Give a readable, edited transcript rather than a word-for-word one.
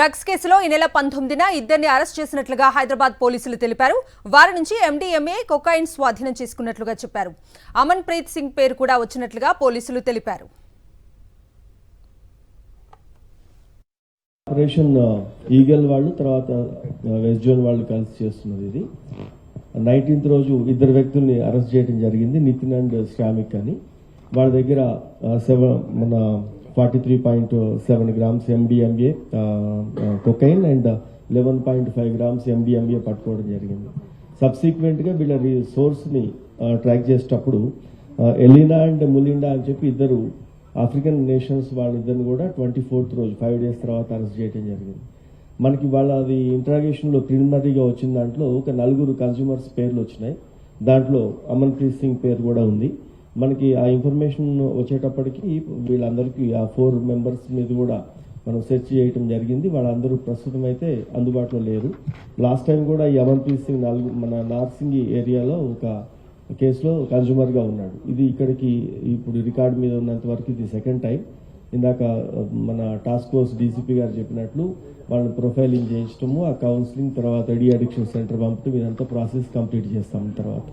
Drugs కేసులో ఈ నెల 19న ఇద్దరిని అరెస్ట్ చేసినట్లుగా హైదరాబాద్ పోలీసులు తెలిపారు. వారి నుంచి ఎండీఎంఏ కొకైన్ స్వాధీనం చేసుకున్నట్లుగా చెప్పారు. అమన్ ప్రీత్ సింగ్ పేరు కూడా వచ్చినట్లుగా పోలీసులు తెలిపారు. ఆపరేషన్ ఈగల్ వాళ్ళు తర్వాత వెస్ట్ జోన్ వాళ్ళు కలిసి చేస్తున్నారు. ఇది 19th రోజు ఇద్దరు వ్యక్తుల్ని అరెస్ట్ చేయడం జరిగింది. నితిన్ అండ్ శ్రామిక్ అని. వాళ్ళ దగ్గర 43.7 grams MDMA cocaine and 11.5 grams MDMA పట్టుకోవడం జరిగింది. సబ్సిక్వెంట్గా వీళ్ళ సోర్స్ని ట్రాక్ చేసేటప్పుడు ఎలినా అండ్ ములిండా అని చెప్పి ఇద్దరు ఆఫ్రికన్ నేషన్స్ వాళ్ళిద్దరిని కూడా 24th రోజు 5 days తర్వాత అరెస్ట్ చేయడం జరిగింది. మనకి వాళ్ళ అది ఇంట్రాగేషన్లో ప్రిలిమినరీగా వచ్చిన దాంట్లో ఒక 4 కన్స్యూమర్స్ పేర్లు వచ్చినాయి. దాంట్లో అమన్ ప్రీత్ సింగ్ పేరు కూడా ఉంది. మనకి ఆ ఇన్ఫర్మేషన్ వచ్చేటప్పటికి వీళ్ళందరికీ ఆ 4 members మీద కూడా మనం సెర్చ్ చేయడం జరిగింది. వాళ్ళందరూ ప్రస్తుతం అయితే అందుబాటులో లేరు. లాస్ట్ టైం కూడా ఈ అమన్ ప్రీత్ సింగ్ మన నార్సింగి ఏరియాలో ఒక కేసులో కన్స్యూమర్గా ఉన్నాడు. ఇది ఇక్కడికి ఇప్పుడు రికార్డు మీద ఉన్నంత వరకు ఇది సెకండ్ టైం. ఇందాక మన టాస్క్ ఫోర్స్ డీసీపీ గారు చెప్పినట్లు వాళ్ళని ప్రొఫైలింగ్ చేయించడము, ఆ కౌన్సిలింగ్ తర్వాత డీ అడిక్షన్ సెంటర్ పంపడం, ఇదంతా ప్రాసెస్ కంప్లీట్ చేస్తాం తర్వాత.